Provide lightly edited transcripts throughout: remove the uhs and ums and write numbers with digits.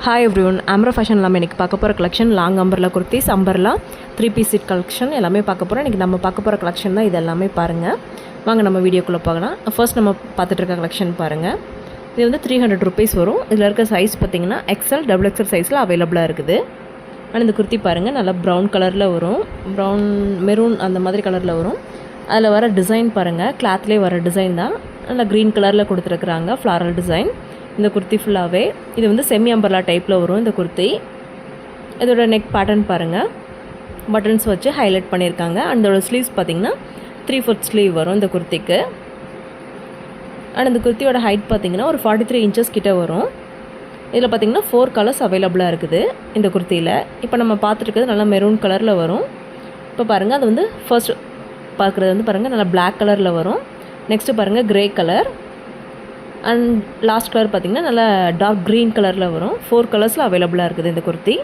Hi everyone, ஆம்ரா fashion எல்லாமே இன்றைக்கி பார்க்க போகிற collection long umbrella kurtis, umbrella 3 piece set collection எல்லாமே பார்க்க போகிறோம். இன்றைக்கி நம்ம பார்க்க போகிற கலெக்ஷன் தான் இது எல்லாமே பாருங்கள். வாங்க நம்ம வீடியோக்குள்ளே பார்க்கலாம். ஃபர்ஸ்ட் நம்ம பார்த்துட்டு இருக்க கலெக்ஷன் பாருங்கள். இது வந்து 300 rupees வரும். இதில் இருக்க சைஸ் பார்த்திங்கன்னா எக்ஸ்எல் டபுள் எக்ஸ்எல் சைஸில் அவைலபிளாக இருக்குது. ஆனால் இந்த குர்த்தி பாருங்கள், நல்லா ப்ரௌன் கலரில் வரும், ப்ரௌன் மெரூன் அந்த மாதிரி கலரில் வரும். அதில் வர டிசைன் பாருங்கள், கிளாத்லேயே வர டிசைன் தான். நல்லா க்ரீன் கலரில் கொடுத்துருக்குறாங்க, ஃப்ளாரல் டிசைன். இந்த குர்த்தி ஃபுல்லாகவே இது வந்து செமி அம்பர்லா டைப்பில் வரும். இந்த குர்த்தி இதோட நெக் பேட்டர்ன் பாருங்கள், பட்டன்ஸ் வச்சு ஹைலைட் பண்ணியிருக்காங்க. அதோட ஸ்லீவ்ஸ் பார்த்திங்கன்னா 3/4 ஸ்லீவ் வரும் இந்த குர்த்திக்கு. அண்ட் இந்த குர்த்தியோட ஹைட் பார்த்திங்கன்னா ஒரு 43 inches கிட்ட வரும். இதில் பார்த்திங்கன்னா 4 கலர்ஸ் அவைலபிளாக இருக்குது இந்த குர்த்தியில். இப்போ நம்ம பார்த்துருக்கிறது நல்லா மெரூன் கலரில் வரும். இப்போ பாருங்கள், அது வந்து ஃபர்ஸ்ட் பார்க்குறது வந்து பாருங்கள் நல்லா பிளாக் கலரில் வரும். நெக்ஸ்ட்டு பாருங்கள் grey colour, and last colour பார்த்திங்கன்னா நல்லா டார்க் க்ரீன் கலரில் வரும். 4 கலர்ஸில் அவைலபிளாக இருக்குது இந்த குர்த்தி.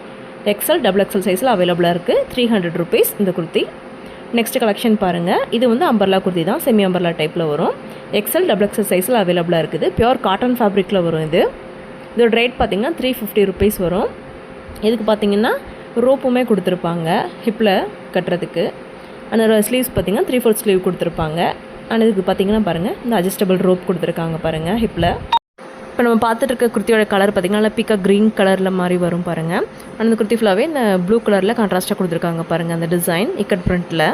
எக்ஸ்எல் டபுள் எக்ஸ்எல் சைஸில் அவைலபிளாக இருக்குது. 300 rupees இந்த குர்த்தி. நெக்ஸ்ட் கலெக்ஷன் பாருங்கள். இது வந்து அம்பர்லா குர்த்தி தான், செமி அம்பர்லா டைப்பில் வரும். எக்ஸ்எல் டபுள் எக்ஸ்எல் சைஸில் அவைலபிளாக இருக்குது. பியூர் காட்டன் ஃபேப்ரிக்கில் வரும் இது. இதோட ரேட் பார்த்திங்கன்னா 350 rupees வரும். இதுக்கு பார்த்திங்கன்னா ரோப்புமே கொடுத்துருப்பாங்க ஹிப்பில் கட்டுறதுக்கு. அந்த ஸ்லீவ்ஸ் பார்த்திங்கன்னா 3/4 ஸ்லீவ் கொடுத்துருப்பாங்க. ஆனால் இதுக்கு பார்த்திங்கன்னா பாருங்கள், இந்த அட்ஜஸ்டபிள் ரோப் கொடுத்துருக்காங்க பாருங்கள் ஹிப்பில். இப்போ நம்ம பார்த்துட்டு இருக்க குர்த்தியோட கலர் பார்த்திங்கன்னா நல்லா பீக்கா க்ரீன் கலரில் மாதிரி வரும் பாருங்கள். அந்த குர்த்தி ஃபுல்லாகவே இந்த ப்ளூ கலரில் கான்ட்ராஸ்ட்டாக கொடுத்துருக்காங்க பாருங்கள் அந்த டிசைன் இக்கட் பிரிண்ட்டில்.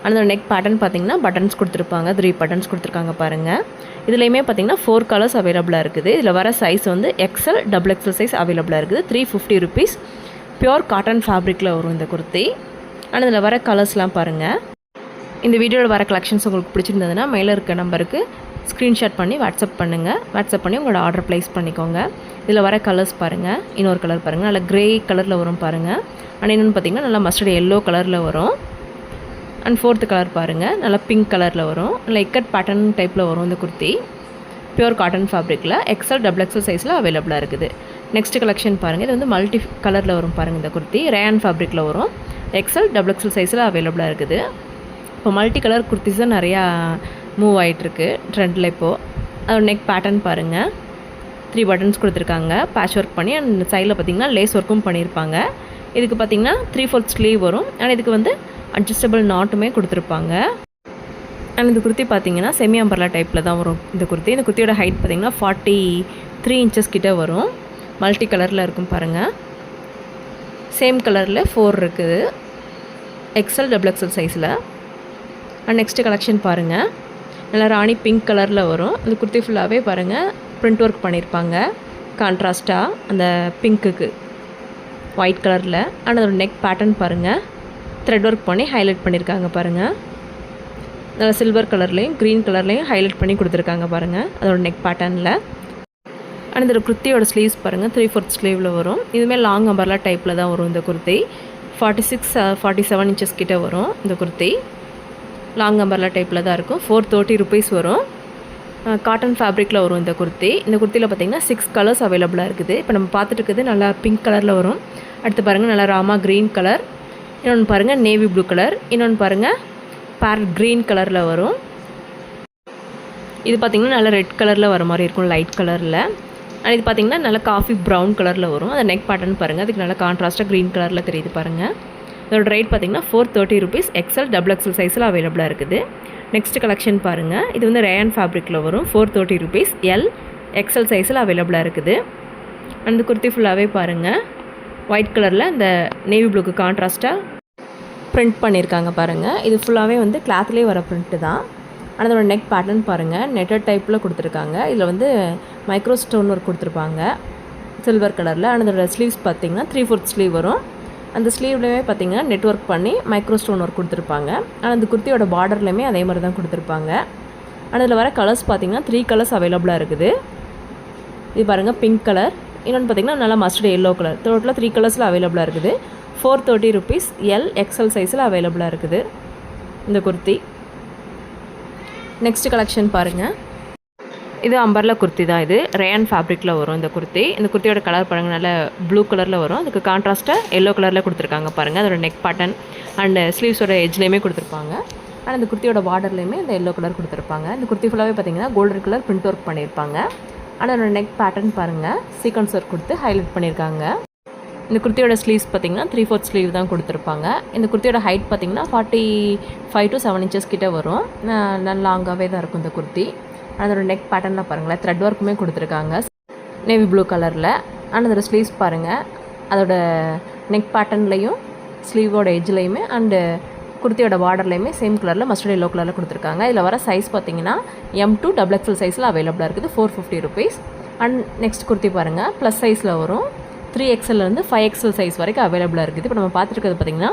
அந்த நெக் பேட்டர்ன் பார்த்திங்கன்னா பட்டன்ஸ் கொடுத்துருப்பாங்க, 3 பட்டன்ஸ் கொடுத்துருக்காங்க பாருங்கள். இதுலேயுமே பார்த்திங்கன்னா 4 கலர்ஸ் அவைலபிளாக இருக்குது. இதில் வர சைஸ் வந்து எக்ஸ்எல் டபுள் எக்ஸ்எல் சைஸ் அவைலபிளாக இருக்குது. 350 rupees. பியூர் காட்டன் ஃபேப்ரிக்கில் வரும் இந்த குர்த்தி. ஆனால் இதில் வர கலர்ஸ்லாம் பாருங்கள். இந்த வீடியோவில் வர கலெக்ஷன்ஸ் உங்களுக்கு பிடிச்சிருந்ததுன்னா மேலே இருக்க நம்பருக்கு ஸ்க்ரீன்ஷாட் பண்ணி வாட்ஸ்அப் பண்ணுங்கள். வாட்ஸ்அப் பண்ணி உங்களோட ஆர்டர் ப்ளேஸ் பண்ணிக்கோங்க. இதில் வர கலர்ஸ் பாருங்கள். இன்னொரு கலர் பாருங்கள், நல்லா க்ரே கலரில் வரும் பாருங்கள். அண்ட் இன்னொன்று பார்த்திங்கன்னா நல்லா மஸ்டர்ட் எல்லோ கலரில் வரும். அண்ட் 4th கலர் பாருங்கள், நல்லா பிங்க் கலரில் வரும். நல்லா இக்கட் பேட்டர்ன் டைப்பில் வரும் இந்த குர்த்தி. பியூர் காட்டன் ஃபேப்ரிக்கில் எக்ஸ்எல் டபுள் எக்ஸ்எல் சைஸில் அவைலபிளாக இருக்குது. நெக்ஸ்ட் கலெக்ஷன் பாருங்கள். இது வந்து மல்டி கலரில் வரும் பாருங்கள் இந்த குர்த்தி. ரேயான் ஃபேப்ரிக்கில் வரும். எக்ஸ்எல் டபுள் எக்ஸ்எல் சைஸில் அவைலபிளாக இருக்குது. இப்போ மல்டி கலர் குர்த்திஸ் தான் நிறையா மூவ் ஆகிட்டுருக்கு ட்ரெண்டில் இப்போது. அதோட நெக் பேட்டர்ன் பாருங்கள், 3 பட்டன்ஸ் கொடுத்துருக்காங்க பேட்ச் ஒர்க் பண்ணி. அண்ட் சைடில் பார்த்திங்கன்னா லேஸ் ஒர்க்கும் பண்ணியிருப்பாங்க. இதுக்கு பார்த்திங்கன்னா 3/4 ஸ்லீவ் வரும். அண்ட் இதுக்கு வந்து அட்ஜஸ்டபிள் நாட்டுமே கொடுத்துருப்பாங்க. அண்ட் இந்த குர்த்தி பார்த்திங்கன்னா செமி அம்பர்லா டைப்பில் தான் வரும் இந்த குர்த்தி. இந்த குர்த்தியோட ஹைட் பார்த்திங்கன்னா 43 inches கிட்ட வரும். மல்டி கலரில் இருக்கும் பாருங்கள். சேம் கலரில் 4 இருக்குது எக்ஸ்எல் டபுள் எக்ஸ்எல் சைஸில். அண்ட் நெக்ஸ்ட்டு கலெக்ஷன் பாருங்கள், நல்லா ராணி பிங்க் கலரில் வரும். இந்த குர்த்தி ஃபுல்லாகவே பாருங்கள் ப்ரிண்ட் ஒர்க் பண்ணியிருப்பாங்க கான்ட்ராஸ்ட்டாக அந்த பிங்க்குக்கு ஒயிட் கலரில். அண்ட் அதோட நெக் பேட்டர்ன் பாருங்கள், த்ரெட் ஒர்க் பண்ணி ஹைலைட் பண்ணியிருக்காங்க பாருங்கள். நல்லா சில்வர் கலர்லேயும் க்ரீன் கலர்லேயும் ஹைலைட் பண்ணி கொடுத்துருக்காங்க பாருங்கள் அதோட நெக் பேட்டர்னில். அண்ட் இந்த குர்த்தியோட ஸ்லீவ்ஸ் பாருங்கள் 3/4 ஸ்லீவில் வரும். இதுவுமே லாங் அம்பர்லா டைப்பில் தான் வரும் இந்த குர்த்தி. 46-47 inches கிட்ட வரும் இந்த குர்த்தி. லாங் அம்பர்லா டைப்பில் தான் இருக்கும். 430 rupees வரும். காட்டன் ஃபேப்ரிக்கில் வரும் இந்த குர்த்தி. இந்த குர்த்தியில் பார்த்திங்கன்னா 6 கலர்ஸ் அவைலபிளாக இருக்குது. இப்போ நம்ம பார்த்துட்டு இருக்குது நல்லா பிங்க் கலரில் வரும். அடுத்து பாருங்கள் நல்லா ராமா க்ரீன் கலர். இன்னொன்று பாருங்கள் நேவி ப்ளூ கலர். இன்னொன்று பாருங்கள் பேரட் க்ரீன் கலரில் வரும். இது பார்த்திங்கன்னா நல்லா ரெட் கலரில் வர மாதிரி இருக்கும், லைட் கலரில். அண்ட் இது பார்த்திங்கன்னா நல்லா காஃபி ப்ரௌன் கலரில் வரும். அந்த நெக் பேட்டர்ன் பாருங்கள், அதுக்கு நல்லா கான்ட்ராஸ்ட்டாக க்ரீன் கலரில் தெரியுது பாருங்கள். இதோட ரேட் பார்த்திங்கன்னா 430 rupees. எக்ஸ்எல் டபுள் எக்ஸ்எல் சைஸில் அவைலபிளாக இருக்குது. நெக்ஸ்ட் கலெக்ஷன் பாருங்கள். இது வந்து ரேயான் ஃபேப்ரிக்கில் வரும். 430 rupees. எல் எக்ஸ்எல் சைஸில் அவைலபிளாக இருக்குது. அந்த குர்த்தி ஃபுல்லாகவே பாருங்கள் ஒயிட் கலரில் இந்த நேவி ப்ளூக்கு கான்ட்ராஸ்ட்டாக ப்ரிண்ட் பண்ணியிருக்காங்க பாருங்கள். இது ஃபுல்லாகவே வந்து கிளாத்லேயே வர ப்ரிண்ட்டு தான். ஆனால் அதோட நெக் பேட்டர்ன் பாருங்கள் நெட்டட் டைப்பில் கொடுத்துருக்காங்க. இதில் வந்து மைக்ரோ ஸ்டோன் ஒர்க் கொடுத்துருப்பாங்க சில்வர் கலரில். ஆனால் அதோட ஸ்லீவ்ஸ் பார்த்திங்கன்னா 3/4 ஸ்லீவ் வரும். அந்த ஸ்லீவ்லேயுமே பார்த்திங்கன்னா நெட்ஒர்க் பண்ணி மைக்ரோ ஸ்டோன் ஒர்க் கொடுத்துருப்பாங்க. ஆனால் அந்த குர்த்தியோட பார்டர்லையுமே அதே மாதிரி தான் கொடுத்துருப்பாங்க. ஆனால் இதில் வர கலர்ஸ் பார்த்திங்கன்னா 3 கலர்ஸ் அவைலபிளாக இருக்குது. இது பாருங்கள் பிங்க் கலர். இன்னொன்று பார்த்திங்கன்னா நல்லா மஸ்டர்ட் எல்லோ கலர். டோட்டலாக 3 கலர்ஸில் அவைலபிளாக இருக்குது. 430 rupees. எல் எக்ஸ்எல் சைஸில் அவைலபிளாக இருக்குது இந்த குர்த்தி. நெக்ஸ்ட் கலெக்ஷன் பாருங்கள். இது அம்பர்லா குர்த்தி தான். இது ரேயான் ஃபேப்ரிக்கில் வரும் இந்த குர்த்தி. இந்த குர்த்தியோட கலர் பாருங்கள் நல்லா ப்ளூ கலரில் வரும். அதுக்கு கான்ட்ராஸ்ட்டாக எல்லோ கலரில் கொடுத்துருக்காங்க பாருங்கள். அதோட நெக் பேட்டர்ன் அண்ட் ஸ்லீவ்ஸோட எட்ஜ்லேயுமே கொடுத்துருப்பாங்க. ஆனால் இந்த குர்த்தியோட பார்டர்லேயுமே இந்த எல்லோ கலர் கொடுத்துருப்பாங்க. இந்த குர்த்தி ஃபுல்லாகவே பார்த்திங்கன்னா கோல்டன் கலர் பிரிண்ட் ஒர்க் பண்ணியிருப்பாங்க. அதோட நெக் பேட்டர்ன் பாருங்கள், சீக்வன்ஸ் ஒர்க் கொடுத்து ஹைலைட் பண்ணியிருக்காங்க. இந்த குர்த்தியோட ஸ்லீவ்ஸ் பார்த்திங்கன்னா 3/4 ஸ்லீவ் தான் கொடுத்துருப்பாங்க. இந்த குர்த்தியோட ஹைட் பார்த்திங்கன்னா 45 to 7 inches கிட்ட வரும். நல்ல லாங்காகவே தான் இருக்கும் இந்த குர்த்தி. அதோட நெக் பேட்டர்னில் பாருங்களேன், த்ரெட் ஒர்க்குமே கொடுத்துருக்காங்க நேவி ப்ளூ கலரில். ஆனால் அதோட ஸ்லீவ்ஸ் பாருங்கள், அதோட நெக் பேட்டர்ன்லேயும் ஸ்லீவோட எஜ்லேயுமே அண்டு குர்த்தியோட பார்டர்லேயுமே சேம் கலரில் மஸ்டர்ட் எல்லோ கலரில் கொடுத்துருக்காங்க. இதில் வர சைஸ் பார்த்திங்கன்னா M2 XXL சைஸில் அவைலபிளாக இருக்குது, 450 rupees. அண்ட் நெக்ஸ்ட் குர்த்தி பாருங்கள், ப்ளஸ் சைஸில் வரும், 3XLலேருந்து 5XL சைஸ் வரைக்கும் அவைலபிளாக இருக்குது. இப்போ நம்ம பார்த்துருக்கிறது பார்த்திங்கன்னா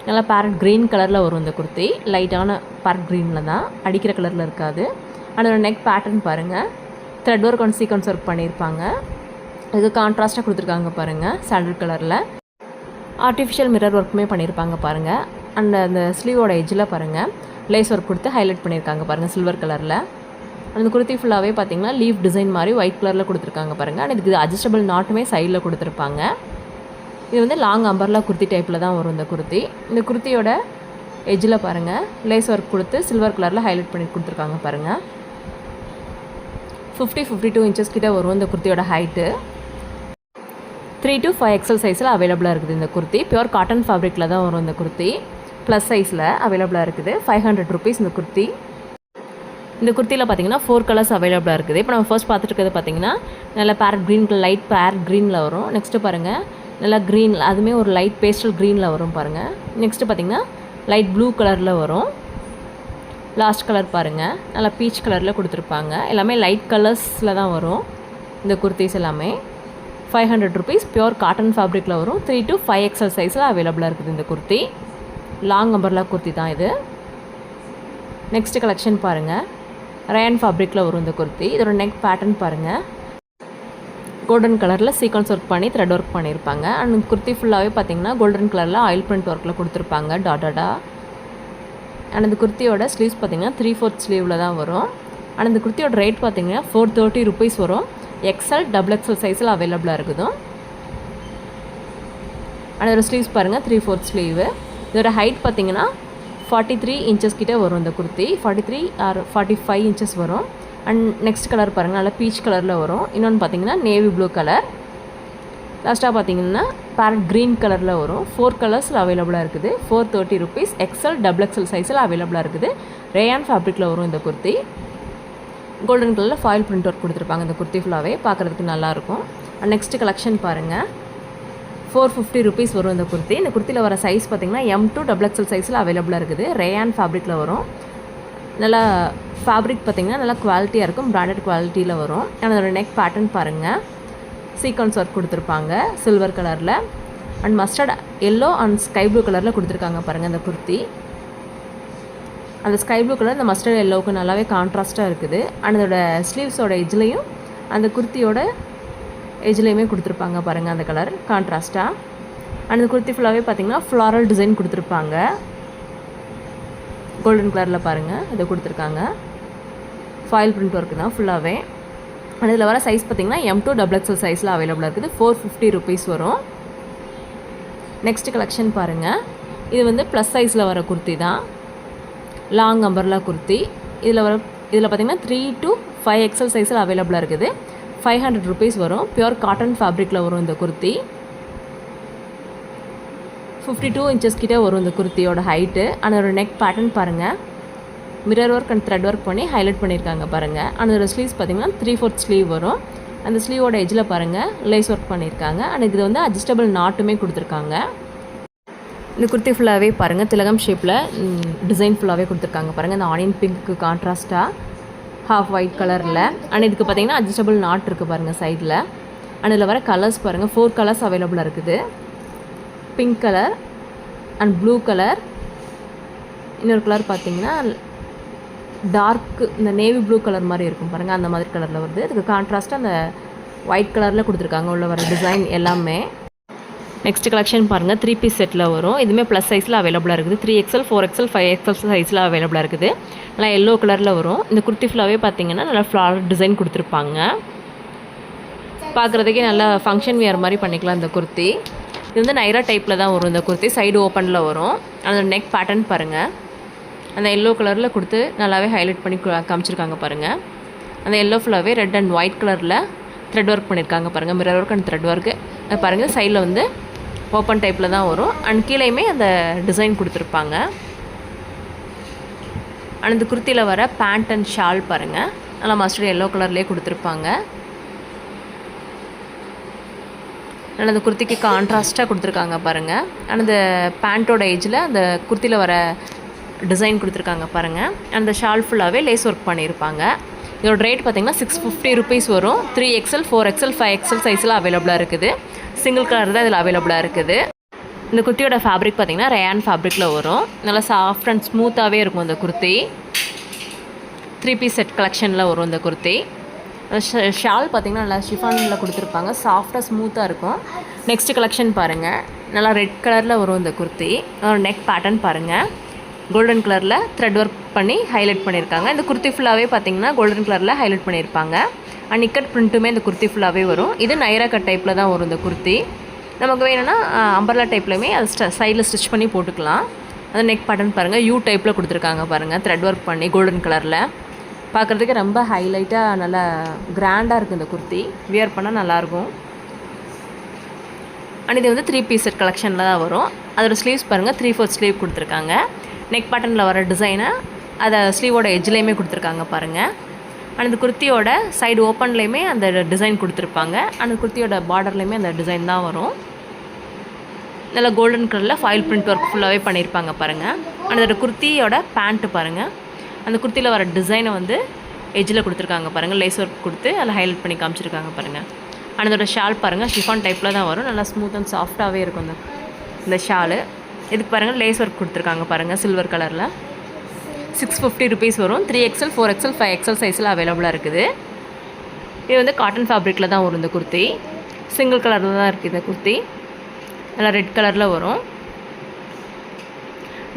நல்லா பேரட் க்ரீன் கலரில் வரும் இந்த குர்த்தி. லைட்டான பேரட் க்ரீனில் தான், அடிக்கிற கலரில் இருக்காது. அதோட நெக் பேட்டர்ன் பாருங்கள், thread work and sequence work பண்ணியிருப்பாங்க. இது கான்ட்ராஸ்ட்டாக கொடுத்துருக்காங்க பாருங்கள், சாண்டல் கலரில். ஆர்டிஃபிஷியல் மிரர் ஒர்க்குமே பண்ணியிருப்பாங்க பாருங்கள். அண்ட் அந்த ஸ்லீவோட எஜ்ஜில் பாருங்கள் லேஸ் ஒர்க் கொடுத்து ஹைலைட் பண்ணியிருக்காங்க பாருங்கள், சில்வர் கலரில். அந்த குர்த்தி ஃபுல்லாகவே பார்த்திங்கன்னா லீவ் டிசைன் மாதிரி ஒயிட் கலரில் கொடுத்துருக்காங்க பாருங்கள். அண்ட் இதுக்கு அட்ஜஸ்டபிள் நாட்டுமே சைடில் கொடுத்துருப்பாங்க. இது வந்து லாங் அம்பர்லா குர்த்தி டைப்பில் தான் வரும் இந்த குர்த்தி. இந்த குர்த்தியோட எஜ்ஜில் பாருங்கள் லேஸ் ஒர்க் கொடுத்து சில்வர் கலரில் ஹைலைட் பண்ணி கொடுத்துருக்காங்க பாருங்கள். 52 inches கிட்ட வரும் இந்த குர்த்தியோட ஹைட்டு. 3 to 5XL சைஸில் அவைலபிளாக இருக்குது இந்த குர்த்தி. பியூர் காட்டன் ஃபேப்ரிக்கில் தான் வரும் இந்த குர்த்தி. ப்ளஸ் சைஸில் அவைலபிளாக இருக்குது, 500 rupees இந்த குர்த்தி. இந்த குர்த்தியில் பார்த்தீங்கன்னா 4 colors அவைலபிளாக இருக்குது. இப்போ நம்ம ஃபர்ஸ்ட் பார்த்துட்டு இருக்கிறது பார்த்தீங்கன்னா நல்லா பேரட் க்ரீன், லைட் பேரட் க்ரீனில் வரும். நெக்ஸ்ட்டு பாருங்கள் நல்லா க்ரீன், அதுவுமே ஒரு லைட் பேஸ்டல் க்ரீனில் வரும் பாருங்கள். நெக்ஸ்ட்டு பார்த்தீங்கன்னா லைட் ப்ளூ கலரில் வரும். லாஸ்ட் கலர் பாருங்கள் நல்லா பீச் கலரில் கொடுத்துருப்பாங்க. எல்லாமே லைட் கலர்ஸில் தான் வரும் இந்த குர்த்திஸ் எல்லாமே. 500 rupees பியூர் காட்டன் ஃபேப்ரிக்கில் வரும். 3 to 5XL சைஸில் அவைலபிளாக இருக்குது இந்த குர்த்தி. லாங் அம்பர்லா குர்த்தி தான் இது. நெக்ஸ்ட் கலெக்ஷன் பாருங்கள், ரயான் ஃபேப்ரிக்கில் வரும் இந்த குர்த்தி. இதோட நெக் பேட்டர்ன் பாருங்கள், கோல்டன் கலரில் சீக்வன்ஸ் ஒர்க் பண்ணி த்ரெட் ஒர்க் பண்ணியிருப்பாங்க. அண்ட் குர்த்தி ஃபுல்லாகவே பார்த்தீங்கன்னா கோல்டன் கலரில் ஆயில் பிரிண்ட் ஒர்க்கில் கொடுத்துருப்பாங்க டாட்டடா. அண்ட் இந்த குர்த்தியோட ஸ்லீவ்ஸ் பார்த்தீங்கன்னா 3/4 ஸ்லீவில் தான் வரும். அண்ட் இந்த குர்த்தியோட ரேட் பார்த்தீங்கன்னா 430 rupees வரும். XL XXL சைஸில் அவைலபிளாக இருக்குது. அண்ட் இதோட ஸ்லீவ்ஸ் பாருங்கள் 3/4 ஸ்லீவு. இதோட ஹைட் பார்த்தீங்கன்னா 43 inches கிட்டே வரும் இந்த குர்த்தி. 43 or 45 inches வரும். அண்ட் நெக்ஸ்ட் கலர் பாருங்கள் நல்லா பீச் கலரில் வரும். இன்னொன்று பார்த்தீங்கன்னா நேவி ப்ளூ கலர். லாஸ்ட்டாக பார்த்தீங்கன்னா பேரட் க்ரீன் கலரில் வரும். 4 colors அவைலபிளாக இருக்குது. 430 rupees. XL XXL சைஸில் அவைலபிளாக இருக்குது. ரேயான் ஃபேப்ரிக்கில் வரும் இந்த குர்த்தி. கோல்டன் கலரில் ஃபாயில் பிரிண்ட் ஒர்க் கொடுத்துருப்பாங்க இந்த குர்த்தி ஃபுல்லாகவே, பார்க்குறதுக்கு நல்லாயிருக்கும். அண்ட் நெக்ஸ்ட் கலெக்ஷன் பாருங்கள், 450 rupees வரும் இந்த குர்த்தி. இந்த குர்த்தியில் வர சைஸ் பார்த்திங்கன்னா M2 XXL சைஸில் அவைலபிளாக இருக்குது. ரேயான் ஃபேப்ரிக்கில் வரும். நல்லா ஃபேப்ரிக் பார்த்திங்கன்னா நல்லா குவாலிட்டியாக இருக்கும், பிராண்டட் குவாலிட்டியில் வரும். ஆனால் அதோட நெக் பேட்டர்ன் பாருங்கள், சீக்வன்ஸ் ஒர்க் கொடுத்துருப்பாங்க சில்வர் கலரில். And mustard yellow and sky blue கலரில் கொடுத்துருக்காங்க பாருங்கள் இந்த குர்த்தி. அந்த ஸ்கை ப்ளூ கலர் இந்த மஸ்டர்ட் எல்லோவுக்கு நல்லாவே கான்ட்ராஸ்ட்டாக இருக்குது. அண்ட் அதோட ஸ்லீவ்ஸோட எஜ்லேயும் அந்த குர்த்தியோட எஜ்லேயுமே கொடுத்துருப்பாங்க பாருங்கள் அந்த கலர் கான்ட்ராஸ்ட்டாக. அண்ட் இந்த குர்த்தி ஃபுல்லாகவே பார்த்திங்கன்னா ஃப்ளாரல் டிசைன் கொடுத்துருப்பாங்க. கோல்டன் கலரில் பாருங்கள் இதை கொடுத்துருக்காங்க. ஃபாயில் பிரிண்ட் ஒர்க்கு தான் ஃபுல்லாகவே. அண்ட் இதில் வர சைஸ் பார்த்திங்கன்னா M2 XXL சைஸில் அவைலபிளாக இருக்குது. 450 rupees வரும். நெக்ஸ்ட் கலெக்ஷன் பாருங்கள், இது வந்து ப்ளஸ் சைஸில் வர குர்த்தி தான், லாங் அம்பர்லா குர்த்தி. இதில் பார்த்திங்கன்னா 3 to 5XL சைஸில் அவைலபிளாக இருக்குது. 500 rupees வரும். பியூர் காட்டன் ஃபேப்ரிக்கில் வரும் இந்த குர்த்தி. 52 inches கிட்டே வரும் இந்த குர்த்தியோட ஹைட்டு. அதோட நெக் பேட்டர்ன் பாருங்கள், mirror work and thread work பண்ணி ஹைலைட் பண்ணியிருக்காங்க பாருங்கள். அதோட ஸ்லீவ்ஸ் பார்த்திங்கன்னா 3/4 ஸ்லீவ் வரும். அந்த ஸ்லீவோட எஜ்ஜில் பாருங்கள் லேஸ் ஒர்க் பண்ணியிருக்காங்க. அண்ட் இது வந்து அட்ஜஸ்டபிள் நாட்டுமே கொடுத்துருக்காங்க. இந்த குர்த்தி ஃபுல்லாகவே பாருங்கள் திலகம் ஷேப்பில் டிசைன் ஃபுல்லாகவே கொடுத்துருக்காங்க பாருங்கள். இந்த ஆனியன் பிங்க்கு கான்ட்ராஸ்ட்டாக ஹாஃப் ஒயிட் கலரில். அண்ட் இதுக்கு பார்த்திங்கன்னா அட்ஜஸ்டபிள் நாட் இருக்குது பாருங்கள் சைடில். அண்ட் இதில் வர கலர்ஸ் பாருங்கள் 4 colors அவைலபிளாக இருக்குது. Pink colour and blue colour. இன்னொரு கலர் பார்த்திங்கன்னா டார்க்கு இந்த நேவி ப்ளூ கலர் மாதிரி இருக்கும் பாருங்கள், அந்த மாதிரி கலரில் வருது. இதுக்கு கான்ட்ராஸ்ட்டாக அந்த ஒயிட் கலரில் கொடுத்துருக்காங்க உள்ள வர டிசைன் எல்லாமே. நெக்ஸ்ட் கலெக்ஷன் பாருங்கள், 3 piece செட்டில் வரும். இதுவுமே ப்ளஸ் சைஸில் அவைலபிளாக இருக்குது. 3XL 4XL 5XL சைஸில் அவைலபிளாக இருக்குது. நல்லா எல்லோ கலரில் வரும். இந்த குர்த்தி ஃபுல்லாகவே பார்த்திங்கன்னா நல்லா ஃப்ளாரல் டிசைன் கொடுத்துருப்பாங்க. பார்க்குறதுக்கே நல்லா ஃபங்க்ஷன் வியர் மாதிரி பண்ணிக்கலாம் இந்த குர்த்தி. இது வந்து நைரா டைப்பில் தான் வரும் இந்த குர்த்தி. சைடு ஓப்பனில் வரும். அந்த நெக் பேட்டர்ன் பாருங்கள், அந்த எல்லோ கலரில் கொடுத்து நல்லாவே ஹைலைட் பண்ணி காமிச்சிருக்காங்க பாருங்கள். அந்த எல்லோ ஃபுல்லாகவே ரெட் அண்ட் ஒயிட் கலரில் த்ரெட் ஒர்க் பண்ணியிருக்காங்க பாருங்கள். Mirror work and thread work பாருங்கள். சைடில் வந்து ஓப்பன் டைப்பில் தான் வரும். அண்ட் கீழேயுமே அந்த டிசைன் கொடுத்துருப்பாங்க. அண்ட் இந்த குர்த்தியில் வர பேண்ட் அண்ட் ஷால் பாருங்கள். நல்லா மஸ்டர்ட் எல்லோ கலர்லேயே கொடுத்துருப்பாங்க. ஆனால் அந்த குர்த்திக்கு கான்ட்ராஸ்ட்டாக கொடுத்துருக்காங்க பாருங்கள். ஆனால் அந்த பேண்ட்டோட ஏஜில் அந்த குர்த்தியில் வர டிசைன் கொடுத்துருக்காங்க பாருங்கள். அந்த ஷால் ஃபுல்லாகவே லேஸ் ஒர்க் பண்ணியிருப்பாங்க. இதோட ரேட் பார்த்திங்கன்னா 650 rupees வரும். 3XL 4XL 5XL சைஸில் அவைலபிளாக இருக்குது. சிங்கிள் கலர் தான் இதில் அவைலபிளாக இருக்குது. இந்த குர்த்தியோட ஃபேப்ரிக் பார்த்திங்கன்னா ரேயான் ஃபேப்ரிக்கில் வரும். நல்லா சாஃப்ட் அண்ட் ஸ்மூத்தாகவே இருக்கும் இந்த குர்த்தி. 3 piece செட் கலெக்ஷனில் வரும் இந்த குர்த்தி. ஷால் பார்த்திங்கன்னா நல்லா ஷிஃபானில் கொடுத்துருப்பாங்க. சாஃப்டாக ஸ்மூத்தாக இருக்கும். நெக்ஸ்ட் கலெக்ஷன் பாருங்கள். நல்லா ரெட் கலரில் வரும் இந்த குர்த்தி. நெக் பேட்டர்ன் பாருங்கள். கோல்டன் கலரில் த்ரெட் ஒர்க் பண்ணி ஹைலைட் பண்ணியிருக்காங்க. இந்த குர்த்தி ஃபுல்லாகவே பார்த்திங்கன்னா கோல்டன் கலரில் ஹைலைட் பண்ணியிருப்பாங்க. அண்ட் நிக்கட் பிரிண்ட்டுமே இந்த குர்த்தி ஃபுல்லாகவே வரும். இது நைரா கட் டைப்பில் தான் வரும் இந்த குர்த்தி. நமக்கு வேணும்னா அம்பர்லா டைப்லையுமே அது சைடில் ஸ்டிச் பண்ணி போட்டுக்கலாம். அந்த நெக் பேட்டர்ன் பாருங்கள். யூ டைப்பில் கொடுத்துருக்காங்க பாருங்கள். த்ரெட் ஒர்க் பண்ணி கோல்டன் கலரில் பார்க்குறதுக்கு ரொம்ப ஹைலைட்டாக நல்லா கிராண்டாக இருக்குது இந்த குர்த்தி. வியர் பண்ணால் நல்லாயிருக்கும். அண்ட் இது வந்து 3 piece செட் கலெக்ஷனில் தான் வரும். அதோட ஸ்லீவ்ஸ் பாருங்கள். 3/4 ஸ்லீவ் கொடுத்துருக்காங்க. நெக் பேட்டர்னில் வர டிசைனை அதை ஸ்லீவோட எட்ஜ்லேயுமே கொடுத்துருக்காங்க பாருங்கள். அண்ட் இந்த குர்த்தியோட சைடு ஓப்பன்லேயுமே அந்த டிசைன் கொடுத்துருப்பாங்க. அந்த குர்த்தியோட பார்டர்லேயுமே அந்த டிசைன் தான் வரும். நல்லா கோல்டன் கலரில் ஃபாயில் பிரிண்ட் ஒர்க் ஃபுல்லாகவே பண்ணியிருப்பாங்க பாருங்கள். அண்ட் அதோட குர்த்தியோட பேண்ட்டு பாருங்கள். அந்த குர்த்தியில் வர டிசைனை வந்து எஜ்ஜில் கொடுத்துருக்காங்க பாருங்கள். லேஸ் ஒர்க் கொடுத்து அதில் ஹைலைட் பண்ணி காமிச்சிருக்காங்க பாருங்கள். அண்ட் அதோட ஷால் பாருங்கள். ஷிஃபான் டைப்பில் தான் வரும். நல்லா ஸ்மூத் அண்ட் சாஃப்டாகவே இருக்கும் இந்த ஷாலு. இதுக்கு பாருங்கள் லேஸ் ஒர்க் கொடுத்துருக்காங்க பாருங்கள். சில்வர் கலரில் 650 rupees வரும். 3XL 4XL 5XL சைஸில் அவைலபிளாக இருக்குது. இது வந்து காட்டன் ஃபேப்ரிக்கில் தான் வரும் இந்த குர்த்தி. சிங்கிள் கலரில் தான் இருக்குது இந்த குர்த்தி. நல்லா ரெட் கலரில் வரும்.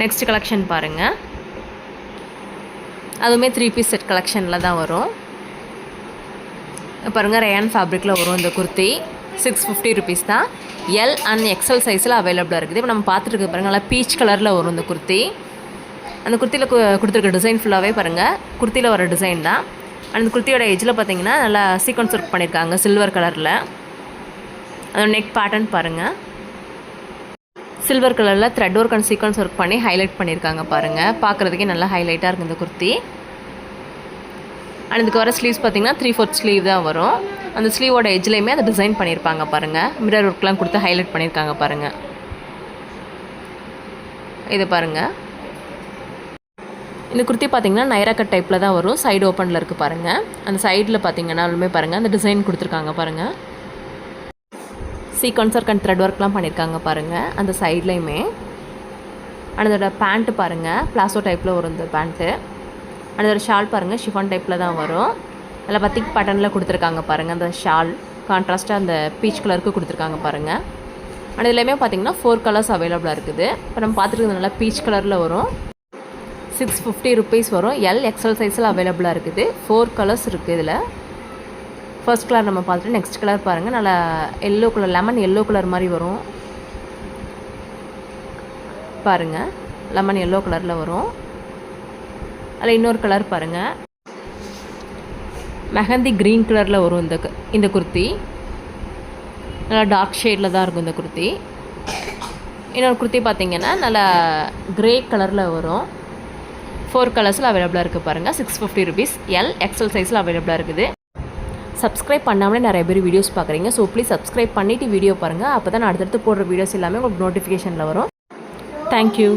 நெக்ஸ்ட் கலெக்ஷன் பாருங்கள். அதுவுமே 3 piece செட் கலெக்ஷனில் தான் வரும். பாருங்கள். ரேயான் ஃபேப்ரிக்கில் வரும் இந்த குர்த்தி. 650 rupees தான். L and XL சைஸில் அவைலபிளாக இருக்குது. இப்போ நம்ம பார்த்துருக்கு பாருங்கள். நல்லா பீச் கலரில் வரும் இந்த குர்த்தி. அந்த குர்த்தியில் கொடுத்துருக்க டிசைன் ஃபுல்லாகவே பாருங்கள். குர்த்தியில் வர டிசைன் தான். அந்த குர்த்தியோட எஜ்ஜில் பார்த்திங்கன்னா நல்லா சீக்வன்ஸ் ஒர்க் பண்ணியிருக்காங்க சில்வர் கலரில். அதோட நெக் பேட்டர்ன் பாருங்கள். சில்வர் கலரில் thread work and sequence work பண்ணி ஹைலைட் பண்ணியிருக்காங்க பாருங்கள். பார்க்குறதுக்கே நல்லா ஹைலைட்டாக இருக்குது இந்த குர்த்தி. அண்ட் இதுக்கு வர ஸ்லீவ்ஸ் பார்த்திங்கன்னா 3/4 ஸ்லீவ் தான் வரும். அந்த ஸ்லீவோட எஜ்லேயுமே அதை டிசைன் பண்ணியிருப்பாங்க பாருங்கள். மிரர் ஒர்க்லாம் கொடுத்து ஹைலைட் பண்ணியிருக்காங்க பாருங்கள். இது பாருங்கள். இந்த குர்த்தி பார்த்திங்கன்னா நைரா கட் டைப்பில் தான் வரும். சைடு ஓப்பனில் இருக்குது பாருங்கள். அந்த சைடில் பார்த்திங்கன்னாலுமே பாருங்கள் அந்த டிசைன் கொடுத்துருக்காங்க பாருங்கள். சீக்வன்ஸ் ஒர்க் அண்ட் த்ரெட் ஒர்க்லாம் பண்ணியிருக்காங்க பாருங்கள் அந்த சைட்லேயுமே. அண்ட் அதோட பேண்ட்டு பாருங்கள். பிளாசோ டைப்பில் வரும் இந்த பேண்ட்டு. அண்ட் அதோட ஷால் பாருங்கள். ஷிஃபான் டைப்பில் தான் வரும். அதில் பத்திக் பேட்டர்னில் கொடுத்துருக்காங்க பாருங்கள். அந்த ஷால் கான்ட்ராஸ்ட்டாக அந்த பீச் கலருக்கு கொடுத்துருக்காங்க பாருங்கள். அண்ட் இதுலேயுமே பார்த்திங்கன்னா 4 colors அவைலபிளாக இருக்குது. இப்போ நம்ம பார்த்துட்டு நல்லா பீச் கலரில் வரும். 650 rupees வரும். LXL சைஸில் அவைலபிளாக இருக்குது. 4 colors இருக்குது இதில். ஃபர்ஸ்ட் கலர் நம்ம பார்த்துட்டு நெக்ஸ்ட் கலர் பாருங்கள். நல்லா yellow colour, lemon yellow colour மாதிரி வரும் பாருங்கள். லெமன் எல்லோ கலரில் வரும். அதில் இன்னொரு கலர் பாருங்கள். மெஹந்தி க்ரீன் கலரில் வரும் இந்த குர்த்தி. நல்லா டார்க் ஷேடில் தான் இருக்கும் இந்த குர்த்தி. இன்னொரு குர்த்தி பார்த்திங்கன்னா நல்லா க்ரே கலரில் வரும். 4 கலர்ஸில் அவைலபிளாக இருக்குது பாருங்கள். 650 rupees. LXL சைஸில் அவைலபிளாக இருக்குது. சப்ஸ்கிரைப் பண்ணாமலே நிறைய பேர் வீடியோஸ் பார்க்குறீங்க. ஸோ ப்ளீஸ் சப்ஸ்கிரைப் பண்ணிவிட்டு வீடியோ பாருங்கள். அப்போ தான் நான் அடுத்தடுத்து போடுற வீடியோஸ் எல்லாமே உங்களுக்கு நோட்டிஃபிகேஷனில் வரும். தேங்க்யூ.